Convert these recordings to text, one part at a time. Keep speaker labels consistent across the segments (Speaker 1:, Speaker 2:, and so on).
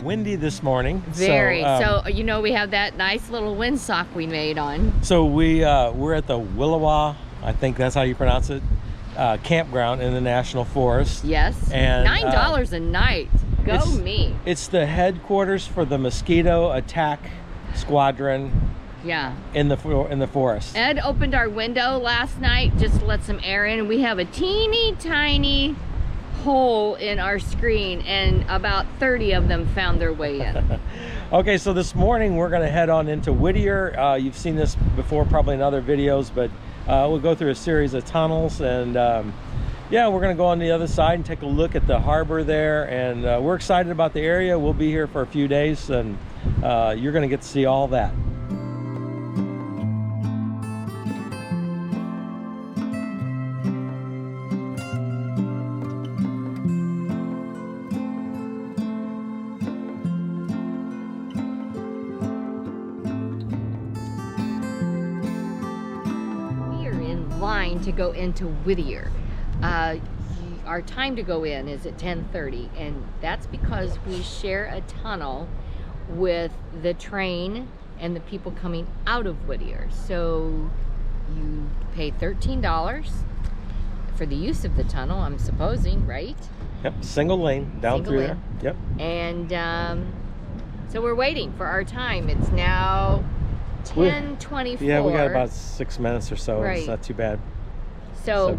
Speaker 1: windy this morning.
Speaker 2: Very. So you know, we have that nice little windsock we made on.
Speaker 1: So we're at the Willowa, I think that's how you pronounce it, campground in the National Forest.
Speaker 2: Yes.
Speaker 1: And
Speaker 2: $9 a night. Go me.
Speaker 1: It's the headquarters for the Mosquito Attack Squadron.
Speaker 2: Yeah.
Speaker 1: In the forest.
Speaker 2: Ed opened our window last night just to let some air in, and we have a teeny tiny hole in our screen, and about 30 of them found their way in.
Speaker 1: Okay, so this morning we're going to head on into Whittier. You've seen this before probably in other videos, but we'll go through a series of tunnels, and yeah, we're going to go on the other side and take a look at the harbor there, and we're excited about the area. We'll be here for a few days, and you're going to get to see all that.
Speaker 2: To go into Whittier. Our time to go in is at 10:30, and that's because we share a tunnel with the train and the people coming out of Whittier. So you pay $13 for the use of the tunnel, I'm supposing, right?
Speaker 1: Yep, single lane down through there. Yep.
Speaker 2: And so we're waiting for our time. It's now 10:24.
Speaker 1: Yeah, we got about 6 minutes or so.
Speaker 2: Right.
Speaker 1: It's not too bad.
Speaker 2: So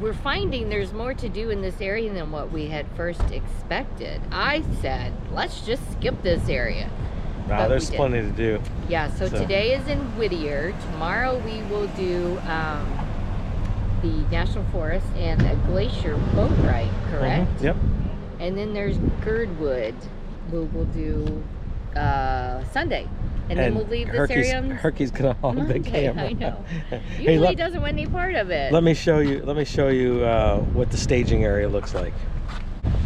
Speaker 2: we're finding there's more to do in this area than what we had first expected. I said, let's just skip this area.
Speaker 1: Nah, there's plenty to do.
Speaker 2: Yeah, so today is in Whittier. Tomorrow we will do the National Forest and a Glacier boat ride, correct?
Speaker 1: Mm-hmm. Yep.
Speaker 2: And then there's Girdwood. We'll do Sunday. And then we'll leave this area on
Speaker 1: Herky's gonna hold the camera.
Speaker 2: I know. Usually he doesn't want any part of it.
Speaker 1: Let me show you what the staging area looks like.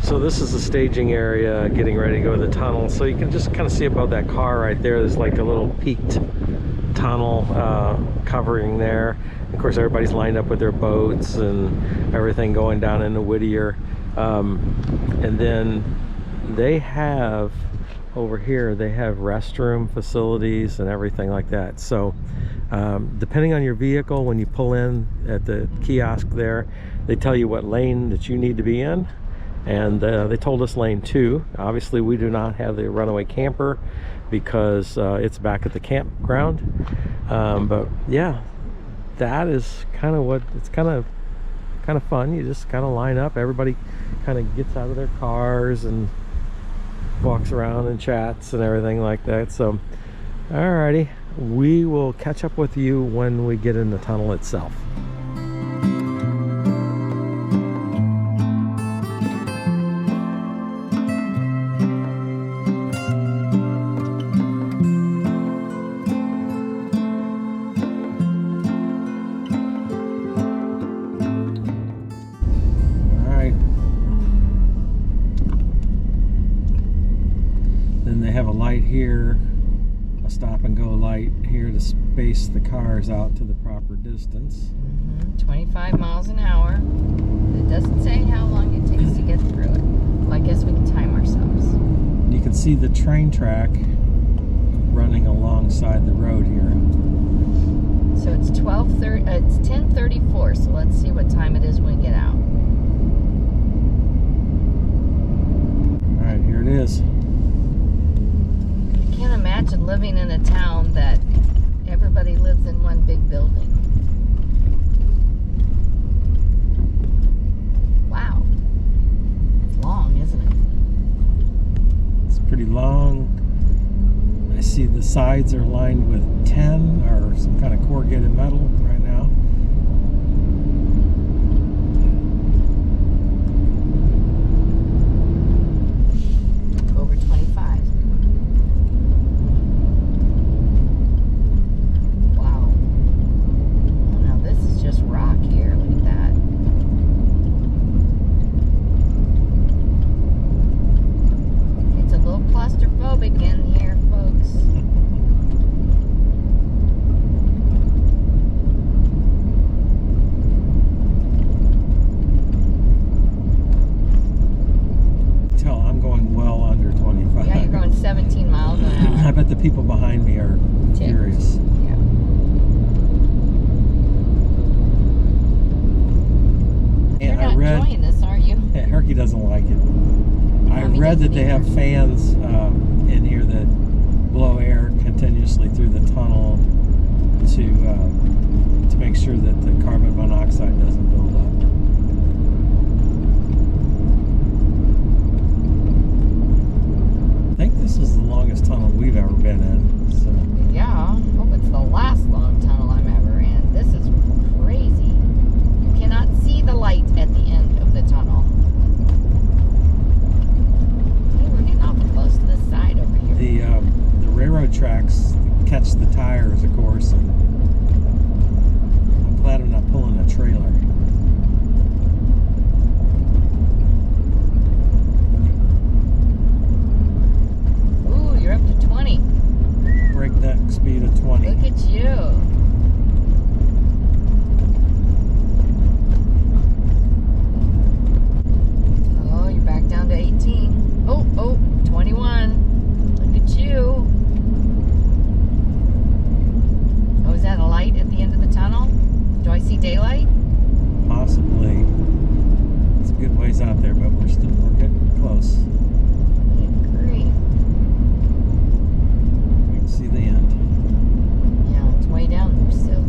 Speaker 1: So this is the staging area, getting ready to go to the tunnel. So you can just kind of see above that car right there. There's like a little peaked tunnel covering there. Of course, everybody's lined up with their boats and everything going down into Whittier. And then they have over here, they have restroom facilities and everything like that. So depending on your vehicle, when you pull in at the kiosk there, they tell you what lane that you need to be in, and they told us lane 2. Obviously we do not have the runaway camper because it's back at the campground, but yeah, that is kind of what it's kind of fun. You just kind of line up, everybody kind of gets out of their cars and walks around and chats and everything like that. So alrighty, we will catch up with you when we get in the tunnel itself. Have a light here, a stop and go light here to space the cars out to the proper distance.
Speaker 2: 25 miles an hour. It doesn't say how long it takes to get through it. Well, I guess we can time ourselves.
Speaker 1: You can see the train track running alongside the road here.
Speaker 2: So it's 10:34. So let's see what time it is when we get out.
Speaker 1: All right, here it is.
Speaker 2: I can't imagine living in a town that everybody lives in one big building. Wow. It's long, isn't it?
Speaker 1: It's pretty long. I see the sides are lined with tin or some kind of corrugated metal right now.
Speaker 2: Over 25. enjoying this, aren't you?
Speaker 1: Yeah, Herky doesn't like it. I
Speaker 2: Mommy
Speaker 1: read that
Speaker 2: doesn't
Speaker 1: they have fans in here that blow air continuously through the tunnel to make sure that the carbon monoxide doesn't build up. I think this is the longest tunnel we've ever been in. So.
Speaker 2: Yeah, hope it's the last long tunnel I'm ever in. This is crazy. You cannot see the light at the end of the tunnel. Hey, we're getting awful close to this side over here.
Speaker 1: The railroad tracks catch the tires, of course, and I'm glad I'm not pulling a trailer.
Speaker 2: Ooh, you're up to 20.
Speaker 1: Breakneck speed of 20.
Speaker 2: Look at you. Oh, you're back down to 18. Oh, 21. Look at you. Oh, is that a light at the end of the tunnel? Do I see daylight?
Speaker 1: Possibly. It's a good ways out there, but we're getting close.
Speaker 2: Good grief.
Speaker 1: We can see the end.
Speaker 2: Yeah, it's way down there still.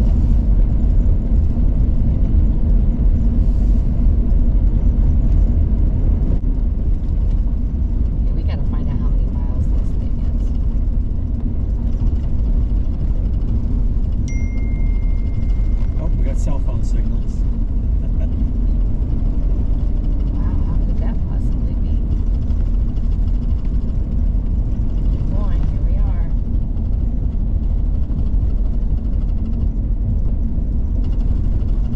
Speaker 2: Okay, we gotta find out how many miles this thing is.
Speaker 1: Oh, we got cell phone signals.
Speaker 2: Wow, how could that possibly be? Keep going, here we are.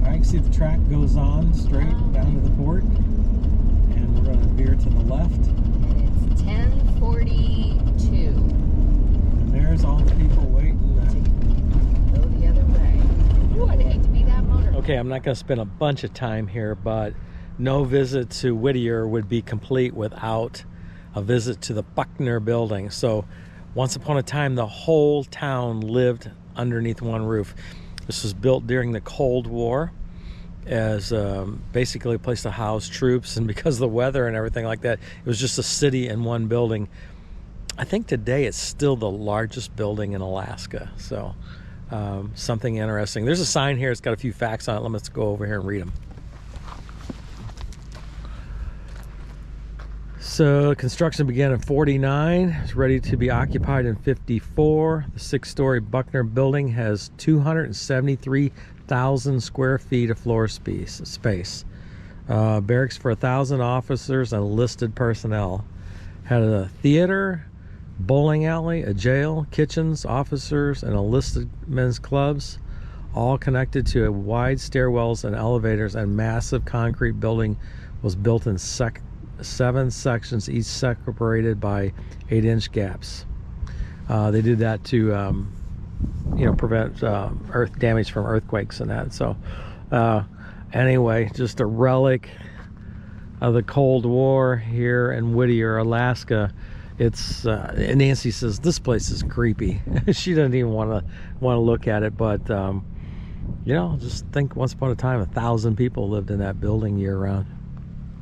Speaker 1: I can see the track goes on straight down to the port, and we're going to veer to the left.
Speaker 2: And it's 10:42.
Speaker 1: And there's all the people waiting.
Speaker 2: Go the other way. Ooh, I'd hate to be that motor.
Speaker 1: Okay, I'm not going to spend a bunch of time here, but no visit to Whittier would be complete without a visit to the Buckner building. So once upon a time, the whole town lived underneath one roof. This was built during the Cold War as basically a place to house troops, and because of the weather and everything like that, it was just a city in one building. I think today it's still the largest building in Alaska. So something interesting. There's a sign here. It's got a few facts on it. Let's go over here and read them. So construction began in 49. It's ready to be occupied in 54. The 6-story Buckner building has 273,000 square feet of floor space. Barracks for 1,000 officers and enlisted personnel. Had a theater, bowling alley, a jail, kitchens, officers, and enlisted men's clubs, all connected to wide stairwells and elevators, and massive concrete building was built in 7 sections, each separated by 8-inch gaps. They did that to prevent earth damage from earthquakes and that. So anyway, just a relic of the Cold War here in Whittier, Alaska. It's Nancy says this place is creepy. She doesn't even want to look at it, but just think once upon a time 1,000 people lived in that building year round.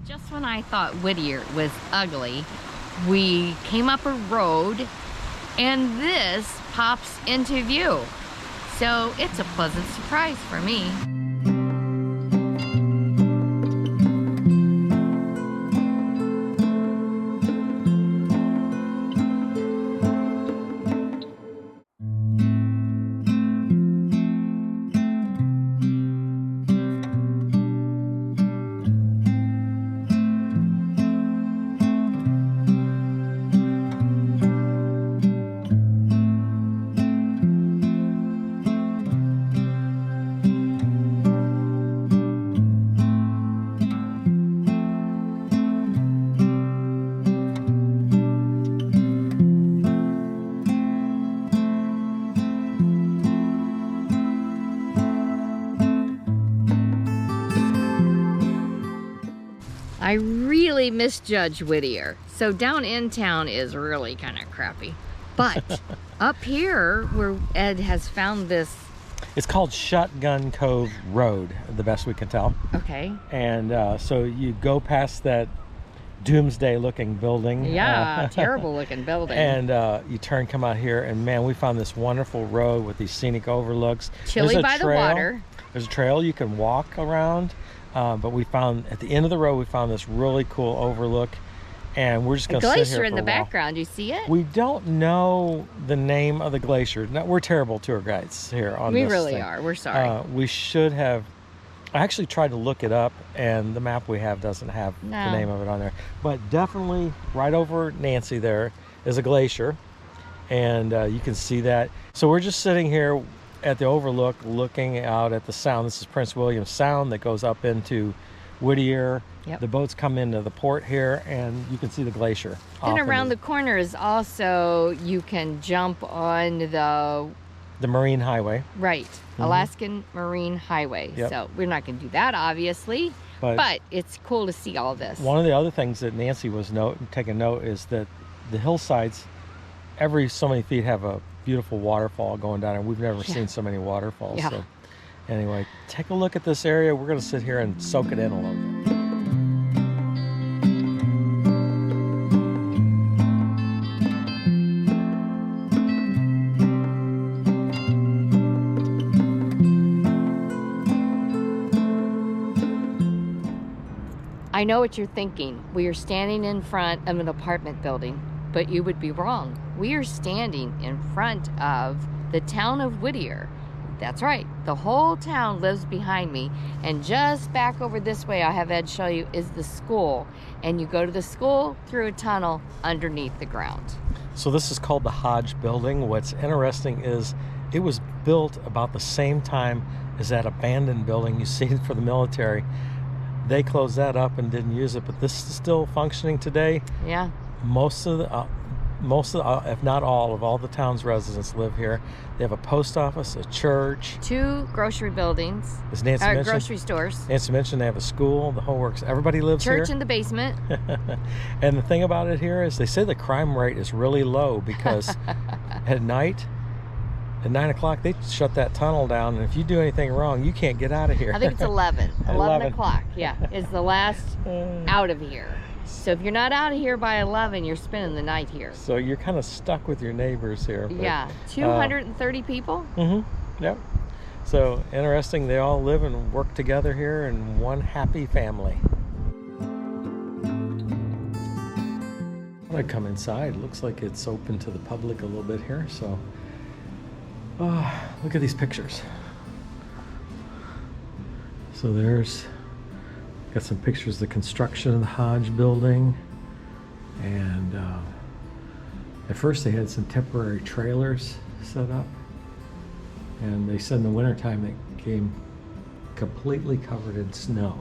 Speaker 2: Just when I thought Whittier was ugly, we came up a road and this pops into view. So it's a pleasant surprise for me. I really misjudged Whittier. So down in town is really kind of crappy. But up here, where Ed has found this
Speaker 1: It's called Shotgun Cove Road, the best we can tell.
Speaker 2: Okay.
Speaker 1: And so you go past that doomsday-looking building.
Speaker 2: Yeah, terrible-looking building.
Speaker 1: And you come out here, and man, we found this wonderful road with these scenic overlooks.
Speaker 2: Chilly by the water.
Speaker 1: There's a trail you can walk around, but we found at the end of the road we found this really cool overlook, and we're just going to sit here for a while.
Speaker 2: Glacier in the background, you see it?
Speaker 1: We don't know the name of the glacier. No, we're terrible tour guides here on this.
Speaker 2: We really
Speaker 1: thing.
Speaker 2: are. We're sorry.
Speaker 1: We should have. I actually tried to look it up, and the map we have doesn't have the name of it on there. But definitely right over Nancy there is a glacier, and you can see that. So we're just sitting here at the overlook looking out at the sound. This is Prince William Sound that goes up into Whittier.
Speaker 2: Yep.
Speaker 1: The boats come into the port here, and you can see the glacier.
Speaker 2: And around the corner is also, you can jump on
Speaker 1: the Marine Highway.
Speaker 2: Right. Alaskan Marine Highway.
Speaker 1: Yep.
Speaker 2: So we're not going to do that, obviously, but it's cool to see all this.
Speaker 1: One of the other things that Nancy was taking note is that the hillsides, every so many feet, have a beautiful waterfall going down, and we've never seen so many waterfalls.
Speaker 2: Yeah.
Speaker 1: So anyway, take a look at this area. We're going to sit here and soak it in a little bit.
Speaker 2: I know what you're thinking. We are standing in front of an apartment building, but you would be wrong. We are standing in front of the town of Whittier. That's right. The whole town lives behind me. And just back over this way, I have Ed show you, is the school. And you go to the school through a tunnel underneath the ground.
Speaker 1: So this is called the Hodge building. What's interesting is it was built about the same time as that abandoned building you see for the military. They closed that up and didn't use it, but this is still functioning today.
Speaker 2: Yeah.
Speaker 1: Most of if not all the town's residents live here. They have a post office, a church,
Speaker 2: 2 grocery buildings.
Speaker 1: As Nancy mentioned,
Speaker 2: grocery stores.
Speaker 1: Nancy mentioned they have a school, the whole works. Everybody lives here.
Speaker 2: Church in the basement.
Speaker 1: And the thing about it here is they say the crime rate is really low because at night, at 9 o'clock, they shut that tunnel down, and if you do anything wrong, you can't get out of here.
Speaker 2: I think it's 11. 11 o'clock, yeah, is the last out of here. So if you're not out of here by 11, you're spending the night here.
Speaker 1: So you're kind of stuck with your neighbors here. But,
Speaker 2: yeah, 230 people.
Speaker 1: Mm-hmm. Yep. So interesting. They all live and work together here in one happy family. When I come inside, it looks like it's open to the public a little bit here. So, look at these pictures. So there's got some pictures of the construction of the Hodge building, and at first they had some temporary trailers set up, and they said in the wintertime it came completely covered in snow.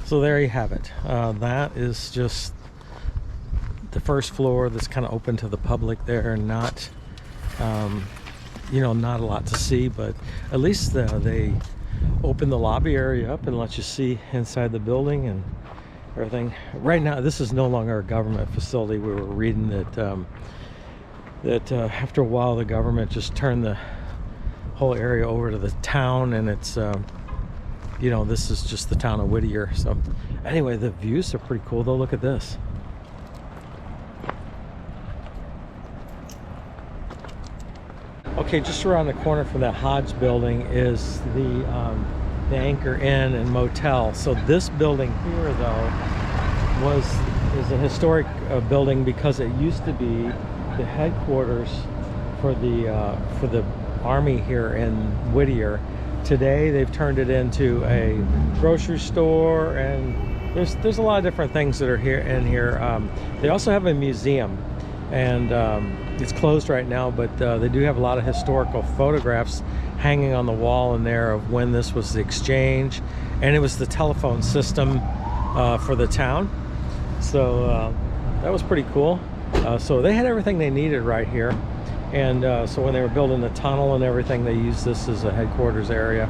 Speaker 1: So there you have it. That is just the first floor that's kind of open to the public there, and not not a lot to see, but at least they open the lobby area up and let you see inside the building and everything. Right now this is no longer a government facility. We were reading that after a while the government just turned the whole area over to the town, and it's this is just the town of Whittier. So anyway, the views are pretty cool though. Look at this. Okay, just around the corner from that Hodge building is the Anchor Inn and Motel. So this building here, though, is a historic building because it used to be the headquarters for the Army here in Whittier. Today, they've turned it into a grocery store, and there's a lot of different things that are here in here. They also have a museum, and it's closed right now, but they do have a lot of historical photographs hanging on the wall in there of when this was the exchange, and it was the telephone system for the town. So that was pretty cool. So they had everything they needed right here, and so when they were building the tunnel and everything, they used this as a headquarters area.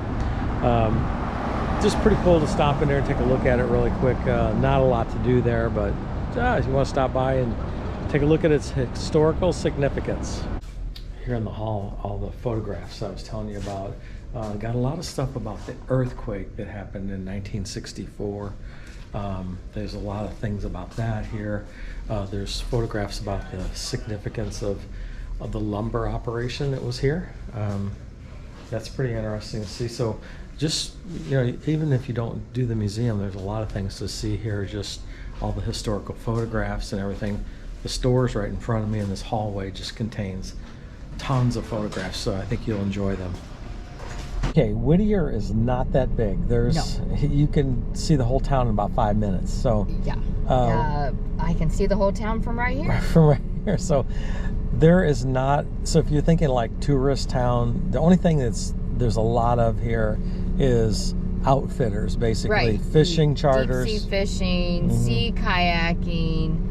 Speaker 1: just pretty cool to stop in there and take a look at it really quick. Not a lot to do there, but if you want to stop by and take a look at its historical significance. Here in the hall, all the photographs I was telling you about. Got a lot of stuff about the earthquake that happened in 1964. There's a lot of things about that here. There's photographs about the significance of the lumber operation that was here. That's pretty interesting to see. So just, even if you don't do the museum, there's a lot of things to see here, just all the historical photographs and everything. The store's right in front of me, and this hallway just contains tons of photographs, so I think you'll enjoy them. Okay, Whittier is not that big. You can see the whole town in about 5 minutes. So
Speaker 2: yeah, I can see the whole town from right here.
Speaker 1: From right here. So there is not. So if you're thinking like tourist town, the only thing there's a lot of here is outfitters, basically.
Speaker 2: Right.
Speaker 1: Fishing charters,
Speaker 2: deep sea fishing, sea kayaking.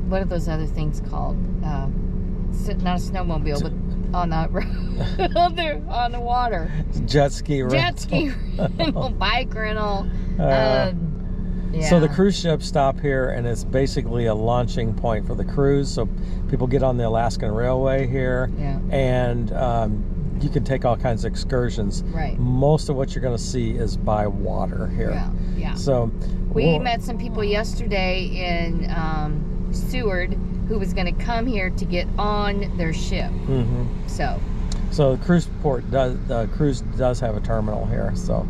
Speaker 2: What are those other things called? Not a snowmobile, but on the road, on the water.
Speaker 1: Jet ski rental.
Speaker 2: Jet ski rental, bike rental. Yeah.
Speaker 1: So the cruise ships stop here, and it's basically a launching point for the cruise. So people get on the Alaska-Runaway here, and you can take all kinds of excursions.
Speaker 2: Right.
Speaker 1: Most of what you're going to see is by water here.
Speaker 2: Yeah.
Speaker 1: So
Speaker 2: we met some people yesterday in Seward who was going to come here to get on their ship. So
Speaker 1: the cruise does have a terminal here. So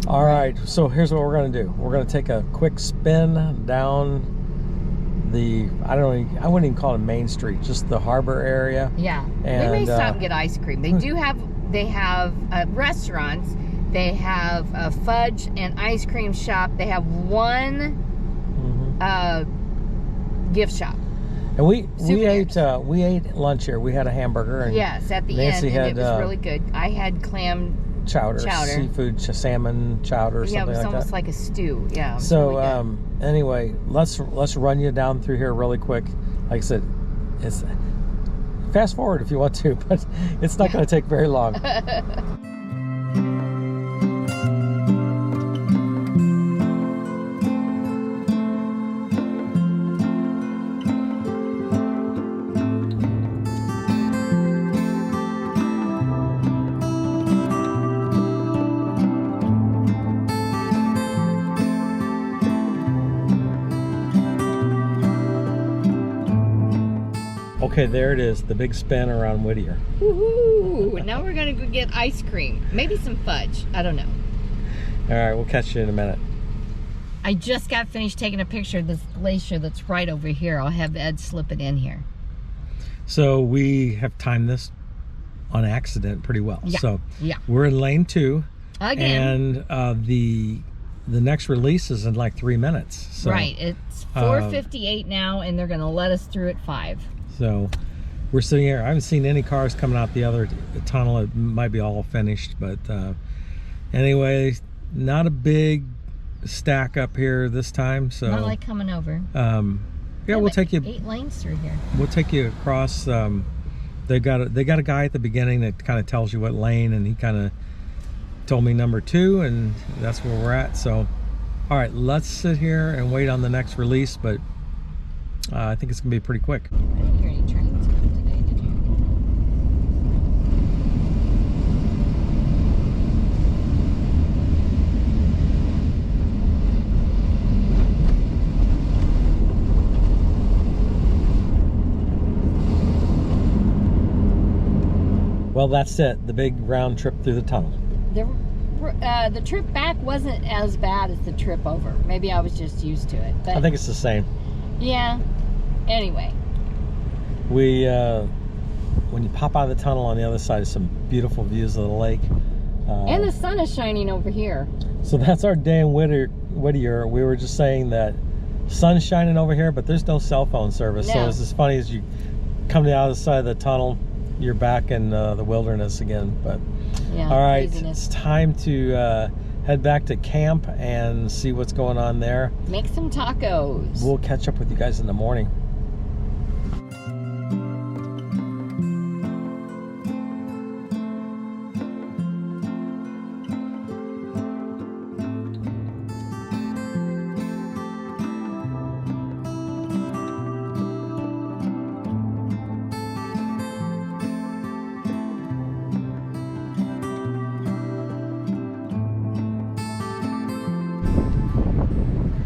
Speaker 1: all right, so here's what we're going to do. We're going to take a quick spin down I wouldn't even call it Main Street, just the harbor area.
Speaker 2: Yeah.
Speaker 1: And
Speaker 2: we may stop and get ice cream. They have restaurants. They have a fudge and ice cream shop. They have one gift shop.
Speaker 1: And we ate lunch here. We had a hamburger. And
Speaker 2: yes, at the
Speaker 1: Nancy
Speaker 2: end,
Speaker 1: had,
Speaker 2: and it was really good. I had clam
Speaker 1: chowder. Seafood, salmon chowder, something like that.
Speaker 2: Yeah, it was almost like a stew. Yeah.
Speaker 1: So
Speaker 2: really
Speaker 1: anyway, let's run you down through here really quick. Like I said, it's fast forward if you want to, but it's not going to take very long. Okay, there it is, the big spin around Whittier.
Speaker 2: Woohoo! Now we're gonna go get ice cream, maybe some fudge. I don't know.
Speaker 1: All right, we'll catch you in a minute.
Speaker 2: I just got finished taking a picture of this glacier that's right over here. I'll have Ed slip it in here.
Speaker 1: So we have timed this on accident pretty well.
Speaker 2: Yeah.
Speaker 1: So
Speaker 2: yeah,
Speaker 1: we're in lane 2
Speaker 2: again,
Speaker 1: and the next release is in like 3 minutes. So,
Speaker 2: right, it's 4:58 now, and they're gonna let us through at 5.
Speaker 1: So we're sitting here. I haven't seen any cars coming out the other tunnel. It might be all finished, but anyway, not a big stack up here this time. So
Speaker 2: not like coming over.
Speaker 1: Yeah, we'll take you
Speaker 2: 8 lanes through here.
Speaker 1: We'll take you across. They got a guy at the beginning that kind of tells you what lane, and he kind of told me number 2, and that's where we're at. So all right, let's sit here and wait on the next release, but I think it's gonna be pretty quick.
Speaker 2: I didn't hear any trains come today, did you?
Speaker 1: Well, that's it. The big round trip through the tunnel.
Speaker 2: The trip back wasn't as bad as the trip over. Maybe I was just used to it. But
Speaker 1: I think it's the same.
Speaker 2: yeah. Anyway.
Speaker 1: We, when you pop out of the tunnel on the other side, some beautiful views of the lake.
Speaker 2: And the sun is shining over here.
Speaker 1: So that's our day in Whittier. We were just saying that sun's shining over here, but there's no cell phone service.
Speaker 2: No.
Speaker 1: So it's as funny as you come to the other side of the tunnel, you're back in the wilderness again. But
Speaker 2: yeah,
Speaker 1: all right,
Speaker 2: craziness.
Speaker 1: It's time to head back to camp and see what's going on there.
Speaker 2: Make some tacos.
Speaker 1: We'll catch up with you guys in the morning.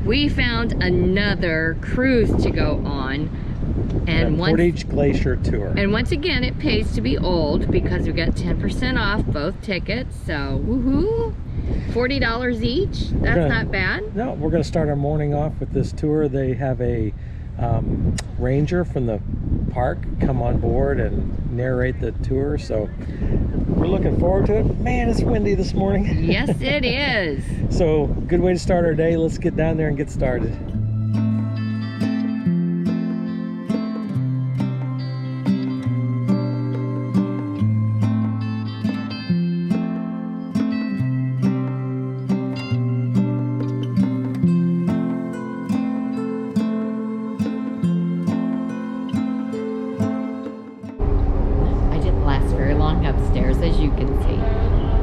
Speaker 2: we found another cruise to go on. And
Speaker 1: Portage Glacier tour.
Speaker 2: And once again, it pays to be old because we got 10% off both tickets. So, woohoo! $40 each. That's not bad.
Speaker 1: No, we're going to start our morning off with this tour. They have a ranger from the park come on board and narrate the tour. So we're looking forward to it. Man, it's windy this morning.
Speaker 2: Yes, it is.
Speaker 1: So good way to start our day. Let's get down there and get started.
Speaker 2: Upstairs, as you can see,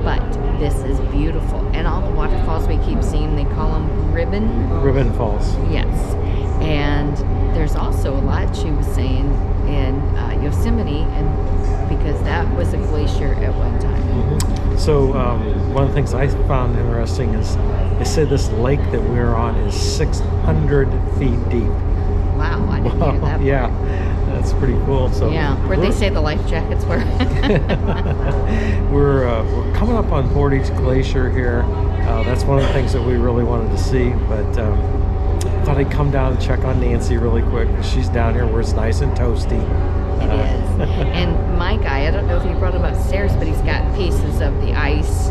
Speaker 2: but this is beautiful, and all the waterfalls we keep seeing, they call them ribbon
Speaker 1: falls.
Speaker 2: Yes, and there's also a lot, she was saying, in Yosemite, and because that was a glacier at one time.
Speaker 1: Mm-hmm. So one of the things I found interesting is they said this lake that we're on is 600 feet deep.
Speaker 2: Wow, I didn't hear that.
Speaker 1: Yeah. That's pretty cool. So
Speaker 2: yeah, where'd they say the life jackets were?
Speaker 1: we're coming up on Portage Glacier here. That's one of the things that we really wanted to see, but thought I'd come down and check on Nancy really quick. She's down here where it's nice and toasty.
Speaker 2: It is. And my guy, I don't know if he brought them upstairs, but he's got pieces of the ice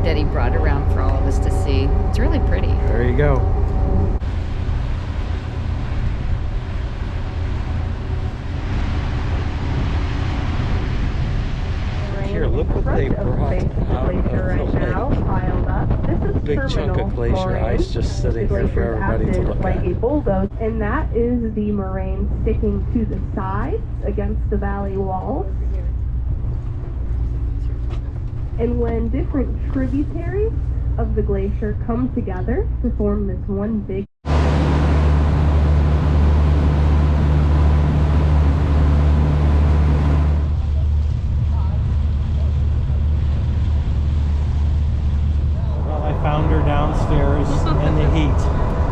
Speaker 2: that he brought around for all of us to see. It's really pretty.
Speaker 1: There you go. Here, look what they brought out of the lake. Big chunk of glacier ice just sitting here for everybody to look at.
Speaker 3: A bulldoze, and that is the moraine sticking to the sides against the valley walls. And when different tributaries of the glacier come together to form this one big
Speaker 1: Found her downstairs in the heat.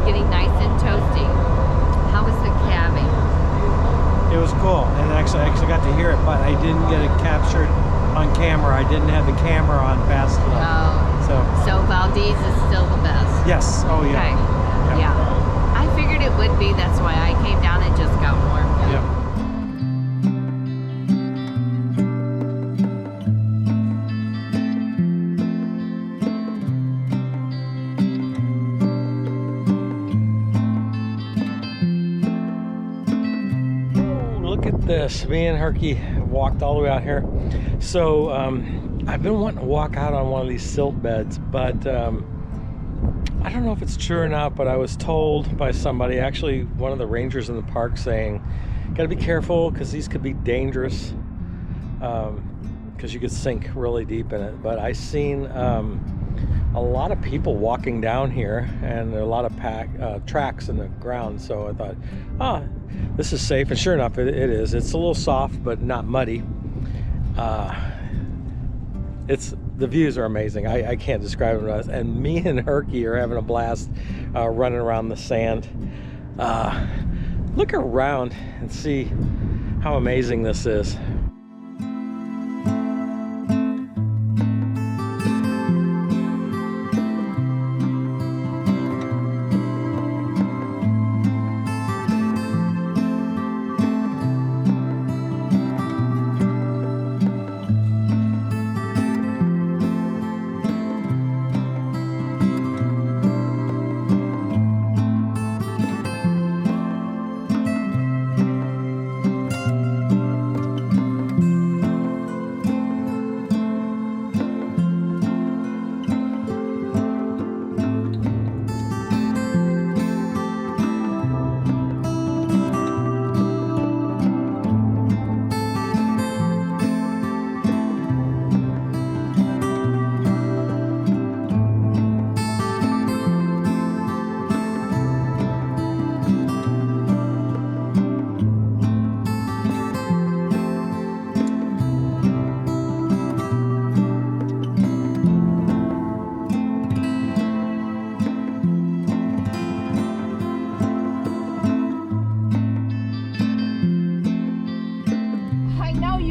Speaker 2: Getting nice and toasty. How was the calving?
Speaker 1: It was cool, and I actually got to hear it, but I didn't get it captured on camera. I didn't have the camera on fast enough.
Speaker 2: So Valdez is still the best.
Speaker 1: Yes. Oh yeah.
Speaker 2: Okay. Yeah. I figured it would be. That's why I came down and just got warm.
Speaker 1: Yeah. This, me and Herky walked all the way out here. So I've been wanting to walk out on one of these silt beds, but I don't know if it's true or not, but I was told by somebody, actually one of the rangers in the park, saying gotta be careful because these could be dangerous because you could sink really deep in it. But I seen a lot of people walking down here, and there are a lot of tracks in the ground, so I thought, this is safe, and sure enough, it is. It's a little soft, but not muddy. The views are amazing. I can't describe it. And me and Herky are having a blast running around the sand. Look around and see how amazing this is.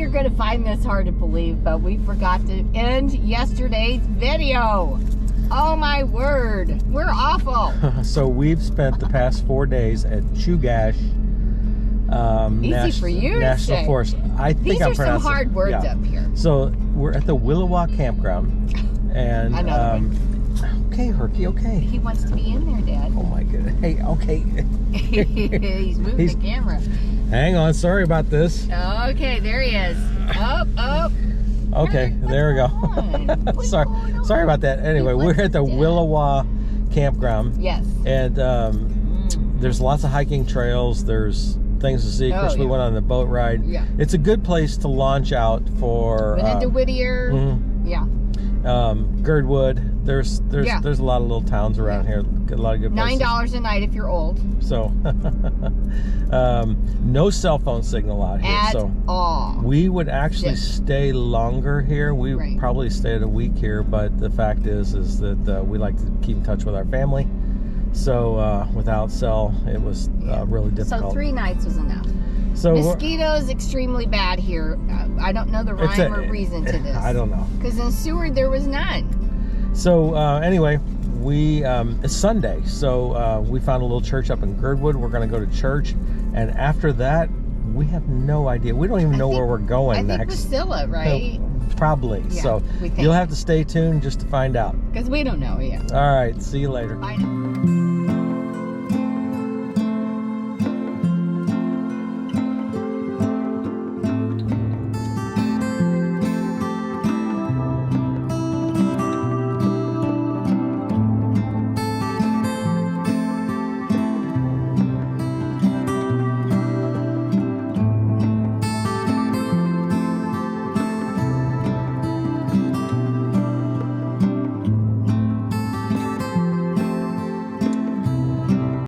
Speaker 2: you're going to find this hard to believe, but we forgot to end yesterday's video. Oh my word, we're awful.
Speaker 1: So we've spent the past 4 days at Chugach
Speaker 2: For you to
Speaker 1: National
Speaker 2: say.
Speaker 1: Forest. I think
Speaker 2: These
Speaker 1: I'm
Speaker 2: are some
Speaker 1: pronouncing
Speaker 2: hard words
Speaker 1: yeah.
Speaker 2: up here.
Speaker 1: So we're at the Willowa Campground, and
Speaker 2: Another
Speaker 1: okay, Herky, okay.
Speaker 2: He wants to be in there, Dad.
Speaker 1: Oh my goodness. Hey, okay.
Speaker 2: He's moving the camera.
Speaker 1: Hang on, sorry about this.
Speaker 2: Okay, there he is. Up.
Speaker 1: Okay, there we go. Sorry about that. Anyway, we're at the Willowa Campground.
Speaker 2: Yes.
Speaker 1: And there's lots of hiking trails. There's things to see. Of course, we went on the boat ride.
Speaker 2: Yeah.
Speaker 1: It's a good place to launch out for.
Speaker 2: Went into Whittier. Yeah.
Speaker 1: Girdwood. There's a lot of little towns around here. A lot of good places.
Speaker 2: $9 a night if you're old.
Speaker 1: So, no cell phone signal out here.
Speaker 2: At
Speaker 1: so
Speaker 2: all.
Speaker 1: we would actually stay longer here. We probably stayed a week here, but the fact is that we like to keep in touch with our family. So without cell, it was really difficult.
Speaker 2: So 3 nights was enough.
Speaker 1: So
Speaker 2: mosquitoes extremely bad here. I don't know the rhyme or reason to this.
Speaker 1: I don't know.
Speaker 2: Because in Seward there was none.
Speaker 1: So anyway, it's Sunday, so we found a little church up in Girdwood. We're going to go to church, and after that, we have no idea. We don't even know where we're going next.
Speaker 2: I think Priscilla, right?
Speaker 1: Probably.
Speaker 2: Yeah,
Speaker 1: so you'll have to stay tuned just to find out.
Speaker 2: Because we don't know yet.
Speaker 1: All right. See you later.
Speaker 2: Bye now.